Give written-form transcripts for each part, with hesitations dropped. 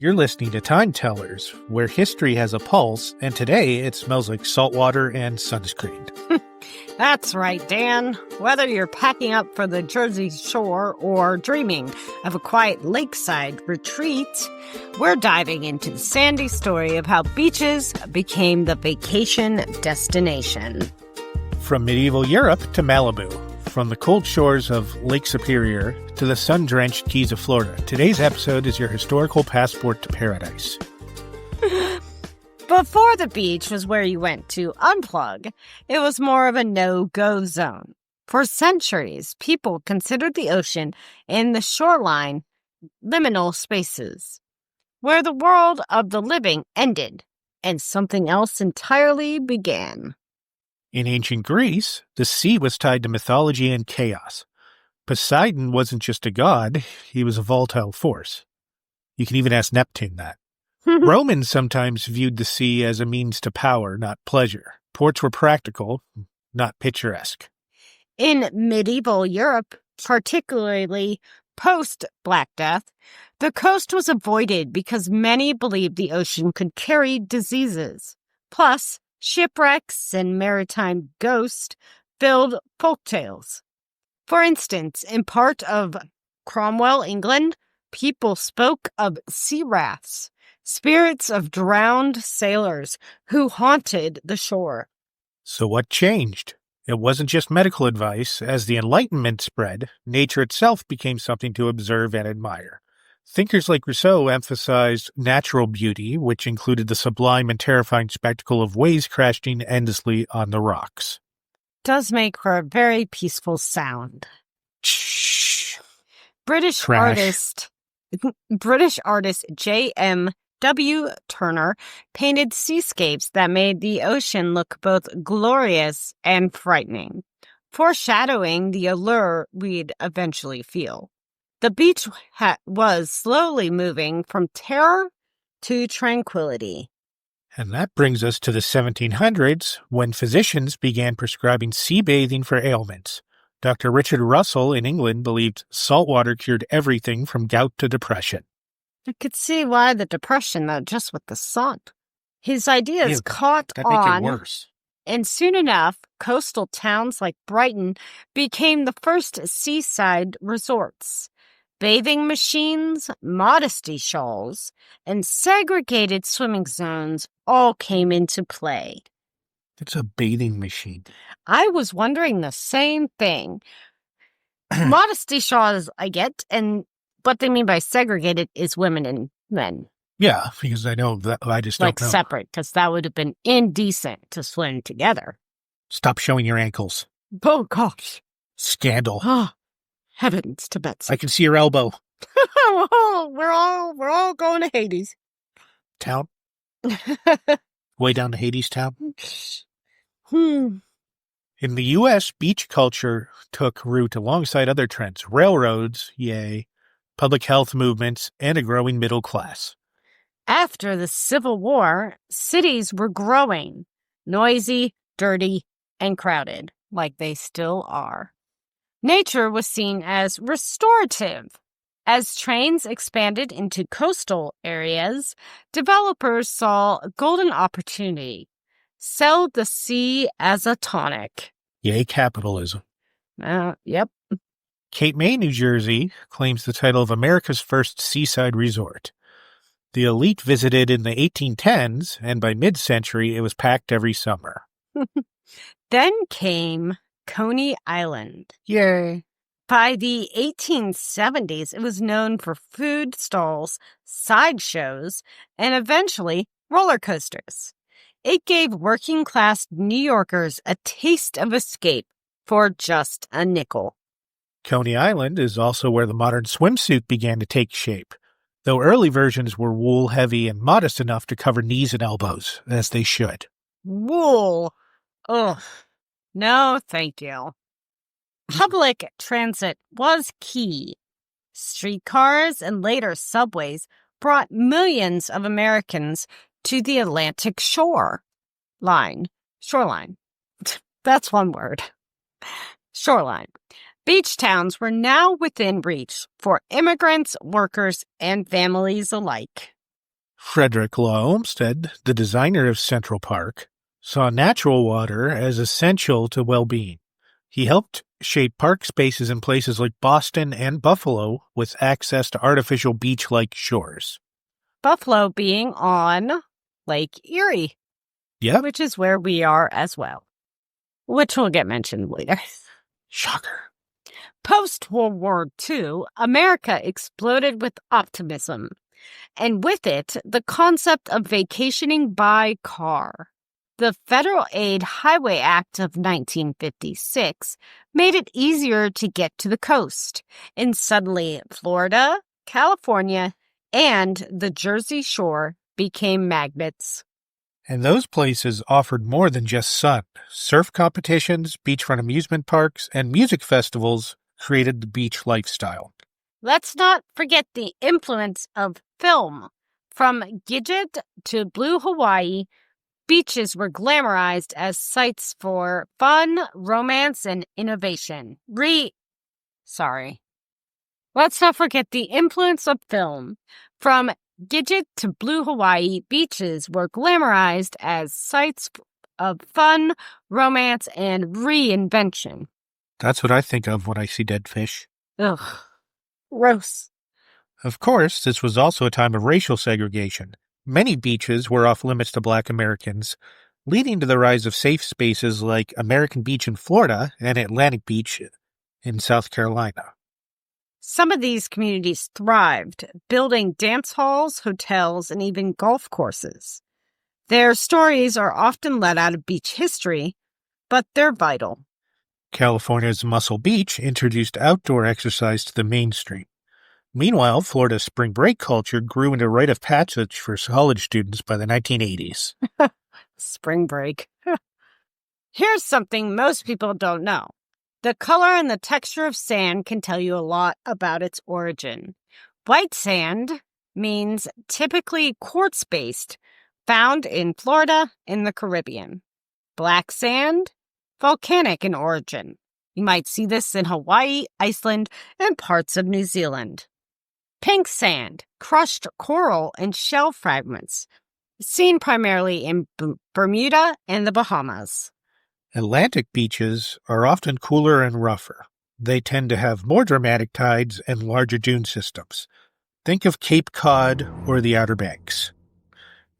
You're listening to Time Tellers, where history has a pulse, and today it smells like saltwater and sunscreen. That's right, Dan. Whether you're packing up for the Jersey Shore or dreaming of a quiet lakeside retreat, we're diving into the sandy story of how beaches became the vacation destination. From medieval Europe to Malibu, from the cold shores of Lake Superior to the sun-drenched Keys of Florida, today's episode is your historical passport to paradise. Before the beach was where you went to unplug, it was more of a no-go zone. For centuries, people considered the ocean and the shoreline liminal spaces, where the world of the living ended and something else entirely began. In ancient Greece, the sea was tied to mythology and chaos. Poseidon wasn't just a god, he was a volatile force. You can even ask Neptune that. Romans sometimes viewed the sea as a means to power, not pleasure. Ports were practical, not picturesque. In medieval Europe, particularly post-Black Death, the coast was avoided because many believed the ocean could carry diseases. Plus, shipwrecks and maritime ghosts filled folktales. For instance, in part of Cromwell, England, people spoke of sea wraiths, spirits of drowned sailors who haunted the shore. So what changed? It wasn't just medical advice. As the Enlightenment spread, nature itself became something to observe and admire. Thinkers like Rousseau emphasized natural beauty, which included the sublime and terrifying spectacle of waves crashing endlessly on the rocks. Does make for a very peaceful sound. Shh. British artist J.M.W. Turner painted seascapes that made the ocean look both glorious and frightening, foreshadowing the allure we'd eventually feel. The beach was slowly moving from terror to tranquility. And that brings us to the 1700s, when physicians began prescribing sea bathing for ailments. Dr. Richard Russell in England believed salt water cured everything from gout to depression. I could see why the depression, though, just with the sun. His ideas caught that on, make it worse. And soon enough, coastal towns like Brighton became the first seaside resorts. Bathing machines, modesty shawls, and segregated swimming zones all came into play. It's a bathing machine. I was wondering the same thing. Modesty shawls I get, and what they mean by segregated is women and men. Yeah, because I know that I just like don't know. Separate, because that would have been indecent to swim together. Stop showing your ankles. Oh, gosh. Scandal. Oh, heavens to Betsy. I can see your elbow. We're all going to Hades. Town? Way down to Hades town? In the U.S., beach culture took root alongside other trends. Railroads, yay, public health movements, and a growing middle class. After the Civil War, cities were growing, noisy, dirty, and crowded, like they still are. Nature was seen as restorative. As trains expanded into coastal areas, developers saw a golden opportunity. Sell the sea as a tonic. Yay, capitalism. Yep. Cape May, New Jersey, claims the title of America's first seaside resort. The elite visited in the 1810s, and by mid-century, it was packed every summer. Then came Coney Island. Yay. By the 1870s, it was known for food stalls, sideshows, and eventually roller coasters. It gave working-class New Yorkers a taste of escape for just a nickel. Coney Island is also where the modern swimsuit began to take shape, though early versions were wool-heavy and modest enough to cover knees and elbows, as they should. Wool? Ugh. No, thank you. Public transit was key. Streetcars and later subways brought millions of Americans to the Atlantic shoreline. That's one word. Shoreline. Beach towns were now within reach for immigrants, workers, and families alike. Frederick Law Olmsted, the designer of Central Park, saw natural water as essential to well-being. He helped shape park spaces in places like Boston and Buffalo with access to artificial beach-like shores. Buffalo being on Lake Erie. Yep. Which is where we are as well. Which will get mentioned later. Shocker. Post-World War II, America exploded with optimism. And with it, the concept of vacationing by car. The Federal Aid Highway Act of 1956 made it easier to get to the coast. And suddenly, Florida, California, and the Jersey Shore became magnets. And those places offered more than just sun. Surf competitions, beachfront amusement parks, and music festivals created the beach lifestyle. Let's not forget the influence of film. From Gidget to Blue Hawaii, beaches were glamorized as sites for fun, romance, and innovation. Let's not forget the influence of film. From Gidget to Blue Hawaii, beaches were glamorized as sites of fun, romance, and reinvention. That's what I think of when I see dead fish. Ugh. Gross. Of course, this was also a time of racial segregation. Many beaches were off limits to Black Americans, leading to the rise of safe spaces like American Beach in Florida and Atlantic Beach in South Carolina. Some of these communities thrived, building dance halls, hotels, and even golf courses. Their stories are often let out of beach history, but they're vital. California's Muscle Beach introduced outdoor exercise to the mainstream. Meanwhile, Florida's spring break culture grew into a rite of passage for college students by the 1980s. Spring break. Here's something most people don't know. The color and the texture of sand can tell you a lot about its origin. White sand means typically quartz-based, found in Florida and the Caribbean. Black sand, volcanic in origin. You might see this in Hawaii, Iceland, and parts of New Zealand. Pink sand, crushed coral and shell fragments, seen primarily in Bermuda and the Bahamas. Atlantic beaches are often cooler and rougher. They tend to have more dramatic tides and larger dune systems. Think of Cape Cod or the Outer Banks.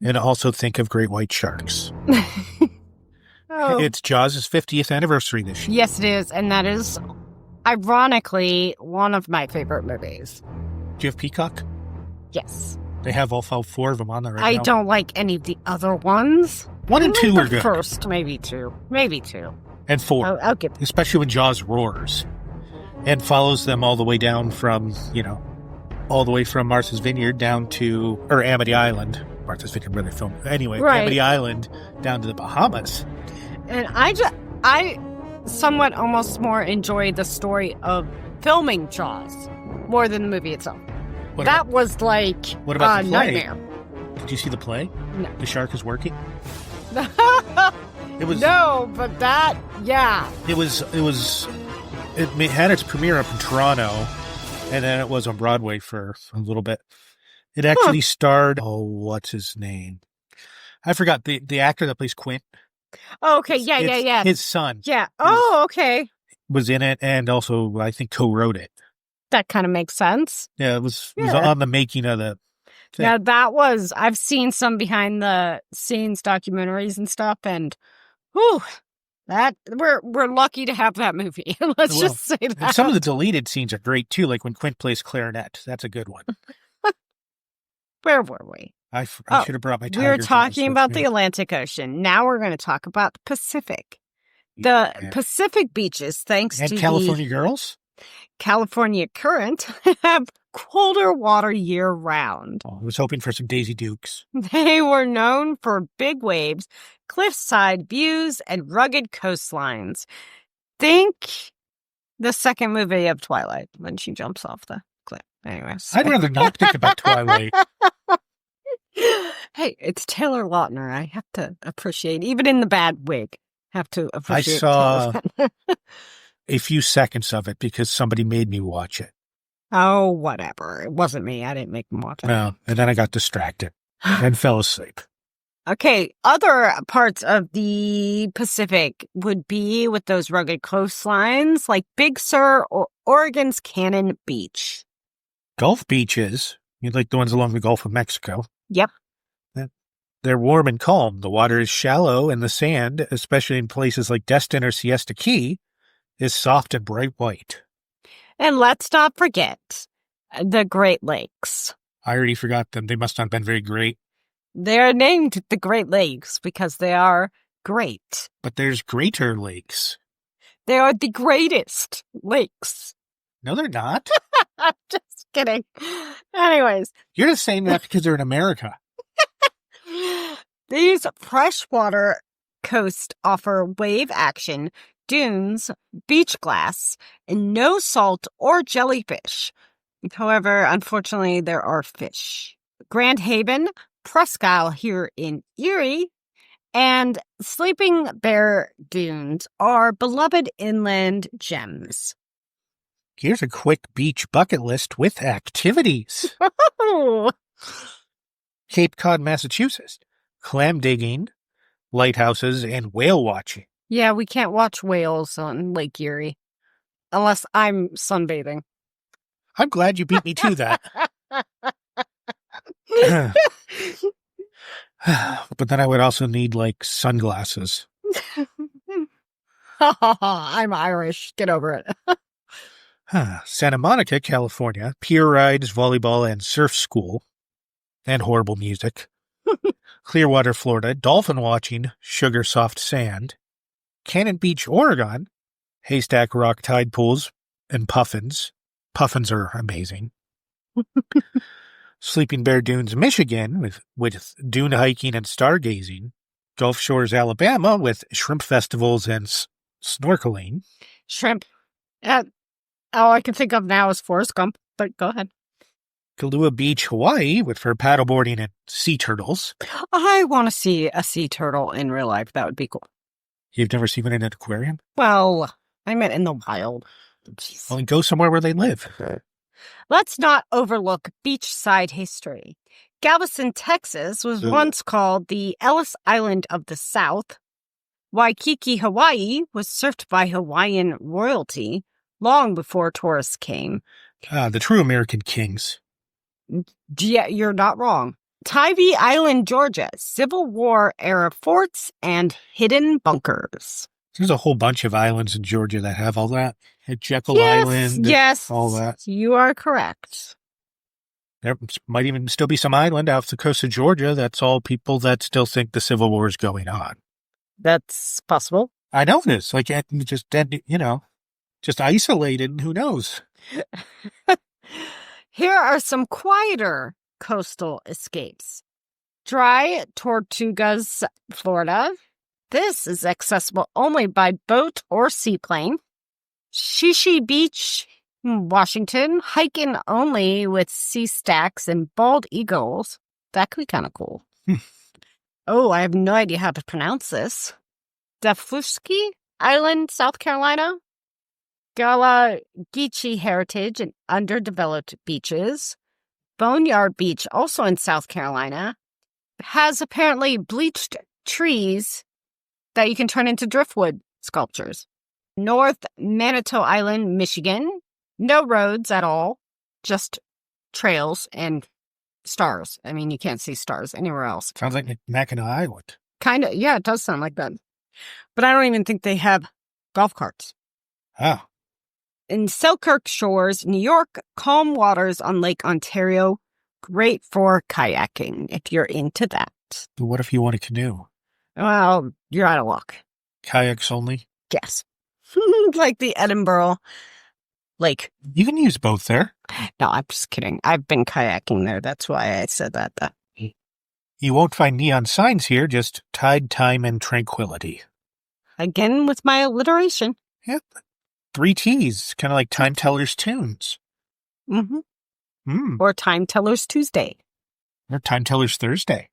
And also think of great white sharks. Oh. It's Jaws' 50th anniversary this year. Yes, it is. And that is, ironically, one of my favorite movies. Do you have Peacock? Yes. They have all four of them on there right now. I don't like any of the other ones. 1 and 2 are the good. First, maybe 2. Maybe 2. And 4. I'll give Especially when Jaws roars. And follows them all the way down from, all the way from Martha's Vineyard down to, or Amity Island. Martha's Vineyard where they filmed. Anyway, right. Amity Island down to the Bahamas. And I somewhat almost more enjoy the story of filming Jaws more than the movie itself. What about the play? Nightmare. Did you see the play? No. The shark is working? It was no, but that, yeah. It had its premiere up in Toronto, and then it was on Broadway for a little bit. It actually starred, what's his name? I forgot, the actor that plays Quint. Oh, okay, yeah. His son. Yeah. Oh, okay. Was in it, and also, I think, co-wrote it. That kind of makes sense. Yeah, it was on the making of the thing. Now, I've seen some behind the scenes documentaries and stuff, and we're lucky to have that movie. Let's just say that. And some of the deleted scenes are great too, like when Quint plays clarinet. That's a good one. Where were we? I should have brought my tiger. We were talking about the Atlantic Ocean. Now we're going to talk about the Pacific. The Pacific beaches, thanks to California girls? California current, have colder water year-round. Oh, I was hoping for some Daisy Dukes. They were known for big waves, cliffside views, and rugged coastlines. Think the second movie of Twilight, when she jumps off the cliff. Anyways. I'd rather not think about Twilight. Hey, it's Taylor Lautner. I have to appreciate, even in the bad wig, have to appreciate. I saw a few seconds of it because somebody made me watch it. Oh, whatever. It wasn't me. I didn't make them watch it. No, and then I got distracted. and fell asleep. Okay, other parts of the Pacific would be with those rugged coastlines like Big Sur or Oregon's Cannon Beach. Gulf beaches, like the ones along the Gulf of Mexico. Yep. They're warm and calm. The water is shallow, and the sand, especially in places like Destin or Siesta Key, is soft and bright white. And let's not forget the Great Lakes. I already forgot them. They must not have been very great. They're named the Great Lakes because they are great. But there's greater lakes. They are the greatest lakes. No, they're not. I'm just kidding. Anyways. You're just saying that because they're in America. These freshwater coasts offer wave action, dunes, beach glass, and no salt or jellyfish. However, unfortunately, there are fish. Grand Haven, Presque Isle here in Erie, and Sleeping Bear Dunes are beloved inland gems. Here's a quick beach bucket list with activities. Cape Cod, Massachusetts. Clam digging, lighthouses, and whale watching. Yeah, we can't watch whales on Lake Erie unless I'm sunbathing. I'm glad you beat me to that. But then I would also need, sunglasses. I'm Irish. Get over it. Santa Monica, California. Pier rides, volleyball, and surf school. And horrible music. Clearwater, Florida. Dolphin watching, sugar soft sand. Cannon Beach, Oregon. Haystack Rock tide pools and puffins. Puffins are amazing. Sleeping Bear Dunes, Michigan, with dune hiking and stargazing. Gulf Shores, Alabama, with shrimp festivals and snorkeling. Shrimp. All I can think of now is Forrest Gump, but go ahead. Kailua Beach, Hawaii, for paddleboarding and sea turtles. I want to see a sea turtle in real life. That would be cool. You've never seen one in an aquarium? Well, I meant in the wild. Jeez. Well, go somewhere where they live. Let's not overlook beachside history. Galveston, Texas was once called the Ellis Island of the South. Waikiki, Hawaii was surfed by Hawaiian royalty long before tourists came. The true American kings. Yeah, you're not wrong. Tybee Island, Georgia, Civil War era forts and hidden bunkers. There's a whole bunch of islands in Georgia that have all that. Jekyll Island. Yes, all that. You are correct. There might even still be some island off the coast of Georgia that's all people that still think the Civil War is going on. That's possible. I know this. Just isolated. Who knows? Here are some quieter coastal escapes. Dry Tortugas, Florida. This is accessible only by boat or seaplane. Shishi Beach, Washington. Hiking only with sea stacks and bald eagles. That could be kind of cool. Oh, I have no idea how to pronounce this. Daufuskie Island, South Carolina. Galagichi Heritage and underdeveloped beaches. Boneyard Beach, also in South Carolina, has apparently bleached trees that you can turn into driftwood sculptures. North Manitou Island, Michigan. No roads at all, just trails and stars. I mean, you can't see stars anywhere else. Sounds like Mackinac Island. Kind of, yeah, it does sound like that. But I don't even think they have golf carts. Oh. In Selkirk Shores, New York, calm waters on Lake Ontario. Great for kayaking if you're into that. But what if you want a canoe? Well, you're out of luck. Kayaks only? Yes. Like the Edinburgh Lake. You can use both there. No, I'm just kidding. I've been kayaking there. That's why I said that. You won't find neon signs here, just tide, time, and tranquility. Again with my alliteration. Yeah. 3 T's, kind of like Time Teller's Tunes. Mm-hmm. Or Time Teller's Tuesday. Or Time Teller's Thursday.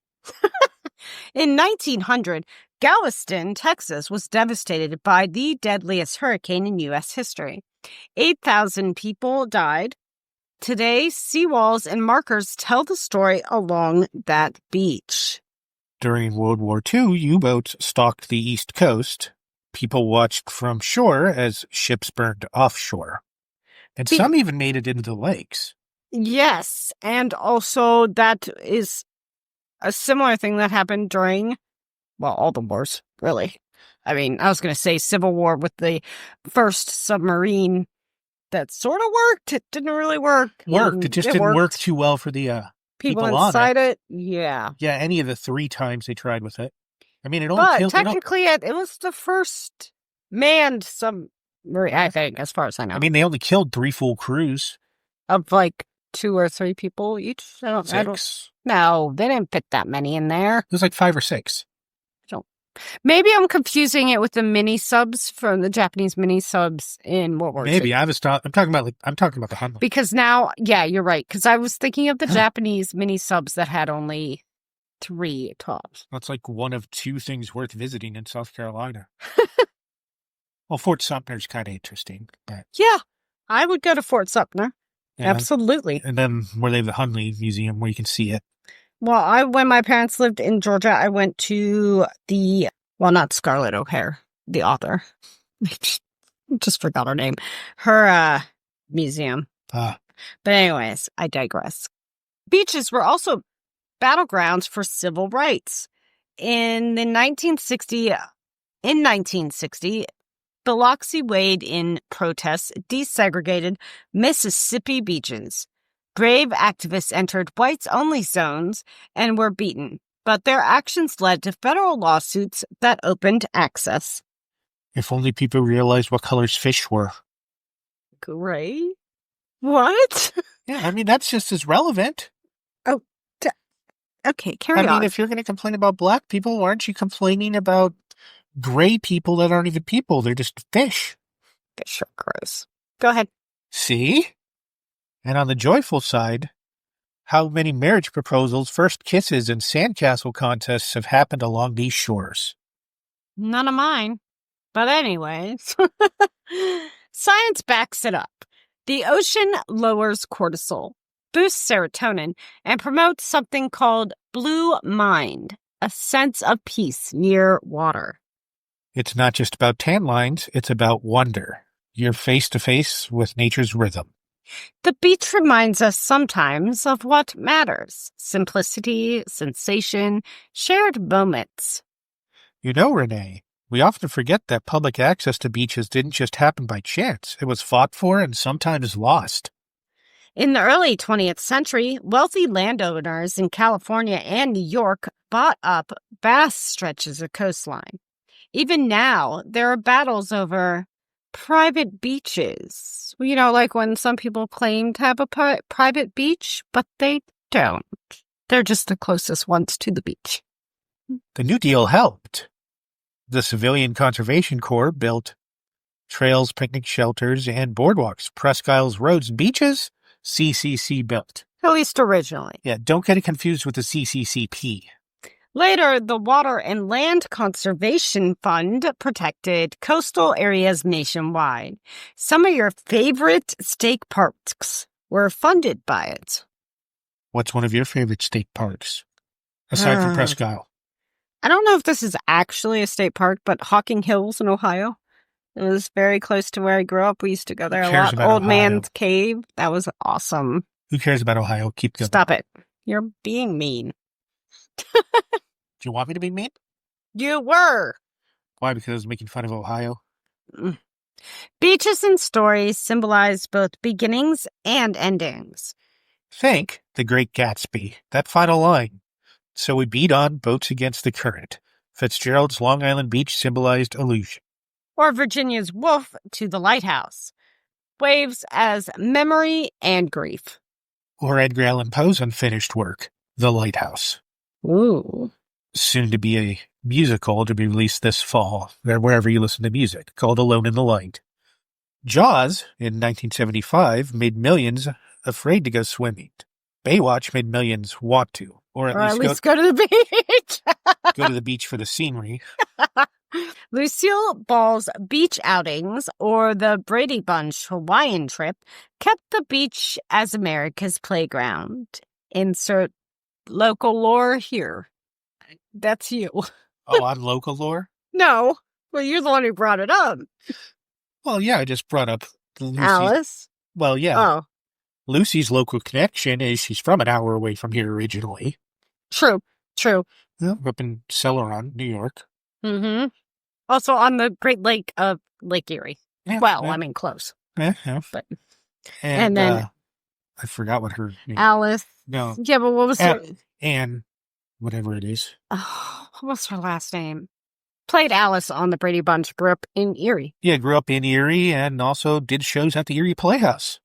In 1900, Galveston, Texas, was devastated by the deadliest hurricane in U.S. history. 8,000 people died. Today, seawalls and markers tell the story along that beach. During World War II, U-boats stalked the East Coast. People watched from shore as ships burned offshore. And some even made it into the lakes. Yes, and also that is a similar thing that happened during, well, all the wars, really. I mean, I was going to say Civil War with the first submarine that sort of worked. It didn't really work. It just didn't work too well for the people inside it. Yeah. Yeah, any of the 3 times they tried with it. I mean, it only killed... technically, it was the first manned submarine, I think, as far as I know. I mean, they only killed 3 full crews. Of like 2 or 3 people each? 6? No, they didn't fit that many in there. It was like 5 or 6. Maybe I'm confusing it with the mini subs from the Japanese mini subs in World War II. Maybe I'm talking about the Hunley. Because now, yeah, you're right. Because I was thinking of the Japanese mini subs that had only 3 tops. That's like one of 2 things worth visiting in South Carolina. Well, Fort Sumter's kind of interesting. But... yeah, I would go to Fort Sumter. Yeah. Absolutely. And then where they have the Hunley Museum where you can see it. Well, when my parents lived in Georgia, I went to not Scarlett O'Hare, the author. Just forgot her name. Her museum. But anyways, I digress. Beaches were also battlegrounds for civil rights. In 1960, Biloxi Wade in protests desegregated Mississippi beaches. Brave activists entered whites-only zones and were beaten, but their actions led to federal lawsuits that opened access. If only people realized what colors fish were. Gray? What? Yeah, I mean, that's just as relevant. Oh, okay, carry on. I mean, if you're going to complain about black people, why aren't you complaining about gray people that aren't even people? They're just fish. Fish are gross. Go ahead. See? And on the joyful side, how many marriage proposals, first kisses, and sandcastle contests have happened along these shores? None of mine. But anyways, science backs it up. The ocean lowers cortisol, boosts serotonin, and promotes something called blue mind, a sense of peace near water. It's not just about tan lines, it's about wonder. You're face to face with nature's rhythm. The beach reminds us sometimes of what matters. Simplicity, sensation, shared moments. You know, Renee, we often forget that public access to beaches didn't just happen by chance. It was fought for and sometimes lost. In the early 20th century, wealthy landowners in California and New York bought up vast stretches of coastline. Even now, there are battles over private beaches. You know, like when some people claim to have a private beach, but they don't. They're just the closest ones to the beach. The New Deal helped. The Civilian Conservation Corps built trails, picnic shelters, and boardwalks. Presque Isles roads and beaches, CCC built. At least originally. Yeah, don't get it confused with the CCCP. Later, the Water and Land Conservation Fund protected coastal areas nationwide. Some of your favorite state parks were funded by it. What's one of your favorite state parks? Aside from Presque Isle. I don't know if this is actually a state park, but Hocking Hills in Ohio. It was very close to where I grew up. We used to go there a lot. Old Man's Cave. That was awesome. Who cares about Ohio? Keep going. Stop it. You're being mean. Do you want me to be mean? You were. Why? Because I was making fun of Ohio? Beaches and stories symbolize both beginnings and endings. Think The Great Gatsby, that final line. So we beat on boats against the current. Fitzgerald's Long Island Beach symbolized illusion. Or Virginia's Wolf to the Lighthouse. Waves as memory and grief. Or Edgar Allan Poe's unfinished work, The Lighthouse. Ooh. Soon to be a musical to be released this fall, or wherever you listen to music, called Alone in the Light. Jaws, in 1975, made millions afraid to go swimming. Baywatch made millions want to, or at least go to the beach. Go to the beach for the scenery. Lucille Ball's beach outings, or the Brady Bunch Hawaiian trip, kept the beach as America's playground. Insert local lore here. That's you. Oh, I'm local lore? No. Well, you're the one who brought it up. Well, yeah, I just brought up Lucy's. Alice? Well, yeah. Oh. Lucy's local connection is she's from an hour away from here originally. True. Yeah, up in Celeron, New York. Mm-hmm. Also on the Great Lake of Lake Erie. Yeah, well, yeah. I mean, close. Yeah. But And then I forgot what her name. Alice. No. Yeah, but what was her... Anne, whatever it is. Oh, what's her last name? Played Alice on the Brady Bunch, grew up in Erie. Yeah, grew up in Erie and also did shows at the Erie Playhouse.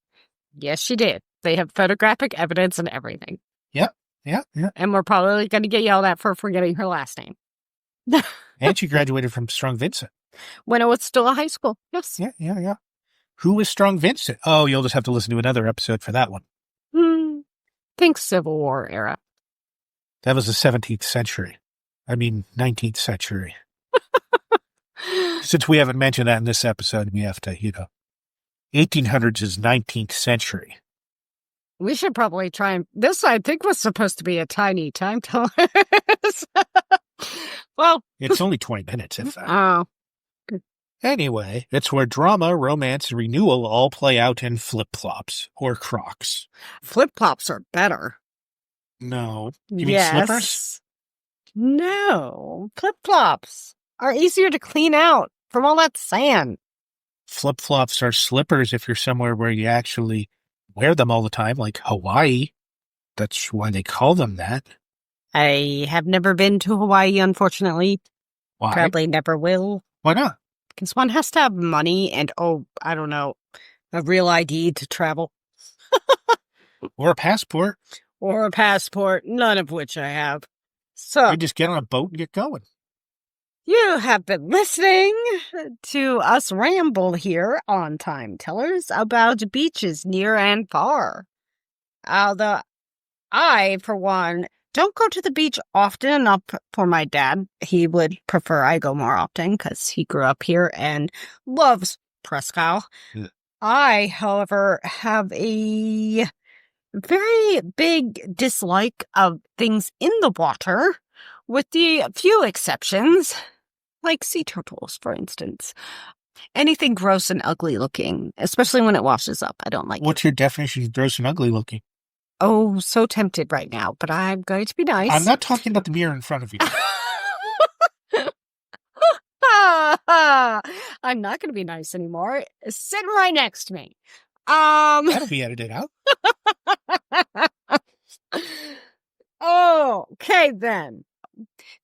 Yes, she did. They have photographic evidence and everything. Yeah. And we're probably going to get yelled at for forgetting her last name. And she graduated from Strong Vincent. When it was still a high school. Yes. Yeah. Who was Strong Vincent? Oh, you'll just have to listen to another episode for that one. Think Civil War era. That was the 17th century. I mean, 19th century. Since we haven't mentioned that in this episode, we have to, 1800s is 19th century. We should probably try and... This, I think, was supposed to be a tiny time teller. Well... It's only 20 minutes, if that. Oh. Anyway, it's where drama, romance, and renewal all play out in flip-flops, or Crocs. Flip-flops are better. No. You mean slippers? No. Flip-flops are easier to clean out from all that sand. Flip-flops are slippers if you're somewhere where you actually wear them all the time, like Hawaii. That's why they call them that. I have never been to Hawaii, unfortunately. Why? Probably never will. Why not? Because one has to have money and, I don't know, a real ID to travel. Or a passport. Or a passport, none of which I have. So, You just get on a boat and get going. you have been listening to us ramble here on Time Tellers about beaches near and far. Although I, for one, don't go to the beach often enough for my dad. He would prefer I go more often because he grew up here and loves Presque Isle. Yeah. I, however, have a very big dislike of things in the water, with the few exceptions, like sea turtles, for instance. Anything gross and ugly looking, especially when it washes up. I don't like it. What's your definition of gross and ugly looking? Oh, so tempted right now, but I'm going to be nice. I'm not talking about the mirror in front of you. I'm not going to be nice anymore. It's sitting right next to me. That'll be edited out. Okay, then.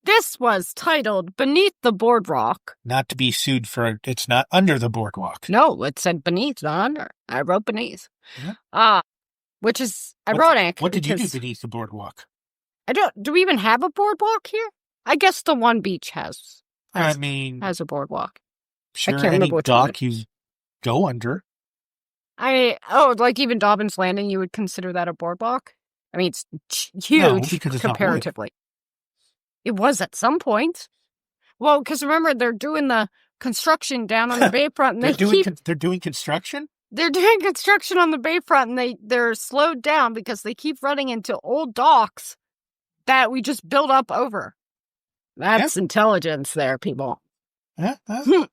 This was titled Beneath the Boardwalk. Not to be sued for it's not under the boardwalk. No, it said beneath, not under. I wrote beneath. Yeah. Which is ironic. What did you do beneath the boardwalk? Do we even have a boardwalk here? I guess the one beach has a boardwalk. Sure, I can't remember which dock you go under. Like even Dobbin's Landing, you would consider that a boardwalk? I mean, it's huge comparatively. It was at some point. Well, because remember, they're doing the construction down on the bayfront. And they're doing construction? They're doing construction on the bayfront, and they're slowed down because they keep running into old docks that we just build up over. That's intelligence there, people. I'm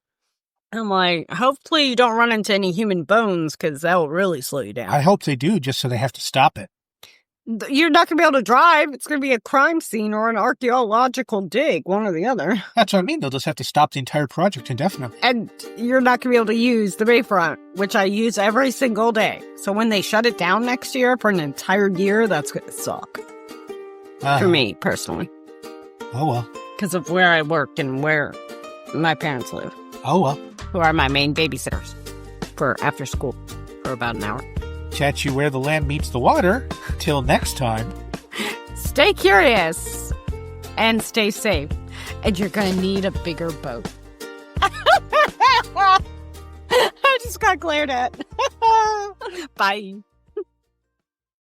like, hopefully you don't run into any human bones, because that will really slow you down. I hope they do, just so they have to stop it. You're not going to be able to drive. It's going to be a crime scene or an archaeological dig, one or the other. That's what I mean. They'll just have to stop the entire project indefinitely. And you're not going to be able to use the bayfront, which I use every single day. So when they shut it down next year for an entire year, that's going to suck. For me, personally. Oh, well. Because of where I work and where my parents live. Oh, well. Who are my main babysitters for after school for about an hour. Catch you where the land meets the water. Till next time. Stay curious and stay safe. And you're going to need a bigger boat. I just got glared at. Bye.